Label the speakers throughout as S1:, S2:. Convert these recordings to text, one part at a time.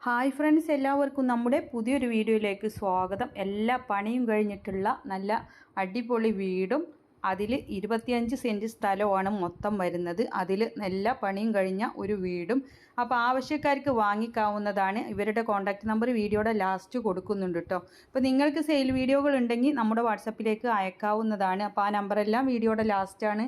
S1: Hi friends, എല്ലാവർക്കും നമ്മുടെ പുതിയൊരു വീഡിയോയിലേക്ക് സ്വാഗതം. എല്ലാ പണിയും കഴിഞ്ഞിട്ടുള്ള നല്ല അടിപൊളി വീടും അതിൽ 25 സെൻറ്റ് സ്ഥലമാണ് മൊത്തം വരുന്നത്. അതിൽ എല്ലാ പണിയും കഴിഞ്ഞ ഒരു വീടും. അപ്പോൾ ആവശ്യക്കാർക്ക് വാങ്ങിക്കാവുന്നതാണ്. ഇവരുടെ കോൺടാക്റ്റ് നമ്പർ വീഡിയോയുടെ ലാസ്റ്റ് കൊടുക്കുന്നുണ്ട് കേട്ടോ. അപ്പോൾ നിങ്ങൾക്ക് സെയിൽ വീഡിയോകൾ ഉണ്ടെങ്കിൽ നമ്മുടെ വാട്സപ്പിലേക്ക് അയക്കാവുന്നതാണ്. അപ്പോൾ ആ നമ്പറെല്ലാം വീഡിയോയുടെ ലാസ്റ്റാണ്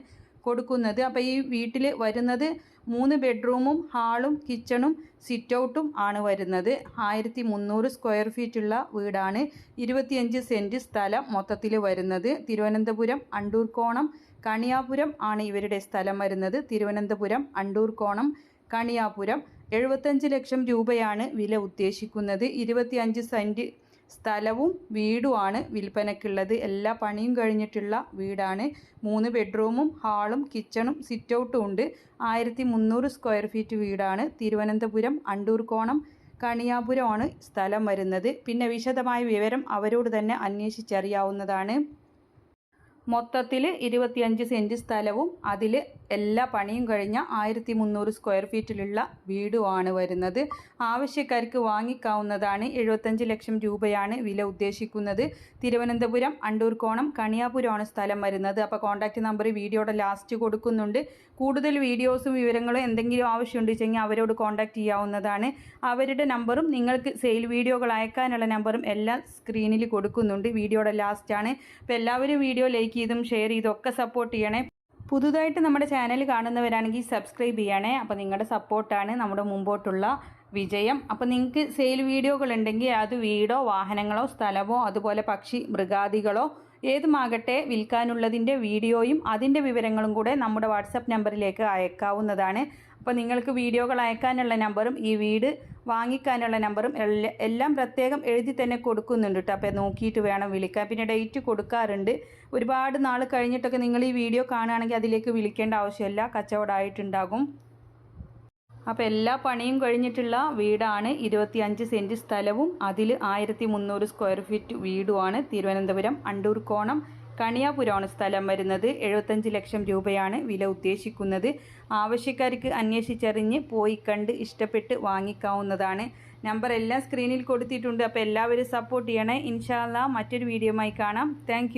S1: കൊടുക്കുന്നത്. അപ്പോൾ ഈ വീട്ടിൽ വരുന്നത് 3 ബെഡ്റൂമും ഹാളും കിച്ചണും സിറ്റ് ഔട്ടും ആണ് വരുന്നത്. 1300 സ്ക്വയർ ഫീറ്റുള്ള വീടാണ്. 25 സെൻറ്റ് സ്ഥലം മൊത്തത്തിൽ വരുന്നത്. തിരുവനന്തപുരം അണ്ടൂർക്കോണം കണിയാപുരം ആണ് ഇവരുടെ സ്ഥലം വരുന്നത്. തിരുവനന്തപുരം അണ്ടൂർക്കോണം കണിയാപുരം. 75 ലക്ഷം രൂപയാണ് വില ഉദ്ദേശിക്കുന്നത്. 25 സെൻറ്റ് സ്ഥലവും വീടുമാണ് വിൽപ്പനയ്ക്കുള്ളത്. എല്ലാ പണിയും കഴിഞ്ഞിട്ടുള്ള വീടാണ്. 3 ബെഡ്റൂമും ഹാളും കിച്ചണും സിറ്റ് ഔട്ടും ഉണ്ട്. 1300 സ്ക്വയർ ഫീറ്റ് വീടാണ്. തിരുവനന്തപുരം അണ്ടൂർക്കോണം കണിയാപുരമാണ് സ്ഥലം വരുന്നത്. പിന്നെ വിശദമായ വിവരം അവരോട് തന്നെ അന്വേഷിച്ചറിയാവുന്നതാണ്. മൊത്തത്തിൽ 25 സെൻറ്റ് സ്ഥലവും അതിൽ എല്ലാ പണിയും കഴിഞ്ഞ 1300 സ്ക്വയർ ഫീറ്റിലുള്ള വീടുമാണ് വരുന്നത്. ആവശ്യക്കാർക്ക് വാങ്ങിക്കാവുന്നതാണ്. 75 ലക്ഷം രൂപയാണ് വില ഉദ്ദേശിക്കുന്നത്. തിരുവനന്തപുരം അണ്ടൂർക്കോണം കണിയാപുരമാണ് സ്ഥലം വരുന്നത്. അപ്പോൾ കോൺടാക്റ്റ് നമ്പർ വീഡിയോയുടെ ലാസ്റ്റ് കൊടുക്കുന്നുണ്ട്. കൂടുതൽ വീഡിയോസും വിവരങ്ങളും എന്തെങ്കിലും ആവശ്യമുണ്ടെങ്കിൽ അവരോട് കോൺടാക്റ്റ് ചെയ്യാവുന്നതാണ്. അവരുടെ നമ്പറും നിങ്ങൾക്ക് സെയിൽ വീഡിയോകൾ അയക്കാനുള്ള നമ്പറും എല്ലാം സ്ക്രീനിൽ കൊടുക്കുന്നുണ്ട്. വീഡിയോയുടെ ലാസ്റ്റാണ്. അപ്പോൾ എല്ലാവരും വീഡിയോ ലൈക്ക് ചെയ്തും ഷെയർ ചെയ്തും ഒക്കെ സപ്പോർട്ട് ചെയ്യണേ. പുതുതായിട്ട് നമ്മുടെ ചാനൽ കാണുന്നവരാണെങ്കിൽ സബ്സ്ക്രൈബ് ചെയ്യണേ. അപ്പോൾ നിങ്ങളുടെ സപ്പോർട്ടാണ് നമ്മുടെ മുമ്പോട്ടുള്ള വിജയം. അപ്പോൾ നിങ്ങൾക്ക് സെയിൽ വീഡിയോകൾ ഉണ്ടെങ്കിൽ അത് വീടോ വാഹനങ്ങളോ സ്ഥലമോ അതുപോലെ പക്ഷി മൃഗാദികളോ ഏതുമാകട്ടെ വിൽക്കാനുള്ളതിൻ്റെ വീഡിയോയും അതിൻ്റെ വിവരങ്ങളും കൂടെ നമ്മുടെ വാട്സപ്പ് നമ്പറിലേക്ക് അയക്കാവുന്നതാണ്. അപ്പോൾ നിങ്ങൾക്ക് വീഡിയോകൾ അയക്കാനുള്ള നമ്പറും ഈ വീട് വാങ്ങിക്കാനുള്ള നമ്പറും എല്ലാം പ്രത്യേകം എഴുതി തന്നെ കൊടുക്കുന്നുണ്ട് കേട്ടോ. അപ്പോൾ നോക്കിയിട്ട് വേണം വിളിക്കാൻ. പിന്നെ ഡേറ്റ് കൊടുക്കാറുണ്ട്. ഒരുപാട് നാൾ കഴിഞ്ഞിട്ടൊക്കെ നിങ്ങൾ ഈ വീഡിയോ കാണുകയാണെങ്കിൽ അതിലേക്ക് വിളിക്കേണ്ട ആവശ്യമില്ല, കച്ചവടമായിട്ടുണ്ടാകും. അപ്പോൾ എല്ലാ പണിയും കഴിഞ്ഞിട്ടുള്ള വീടാണ്. 25 സെൻറ്റ് സ്ഥലവും അതിൽ 1300 സ്ക്വയർ ഫീറ്റ് വീടുമാണ്. തിരുവനന്തപുരം അണ്ടൂർക്കോണം കണിയാപുരമാണ് സ്ഥലം വരുന്നത്. 75 ലക്ഷം രൂപയാണ് വില ഉദ്ദേശിക്കുന്നത്. ആവശ്യക്കാർക്ക് അന്വേഷിച്ചറിഞ്ഞ് പോയി കണ്ട് ഇഷ്ടപ്പെട്ട് വാങ്ങിക്കാവുന്നതാണ്. നമ്പർ എല്ലാം സ്ക്രീനിൽ കൊടുത്തിട്ടുണ്ട്. അപ്പോൾ എല്ലാവരും സപ്പോർട്ട് ചെയ്യണേ. ഇൻഷാ അല്ലാഹ് മറ്റൊരു വീഡിയോയുമായി കാണാം. താങ്ക്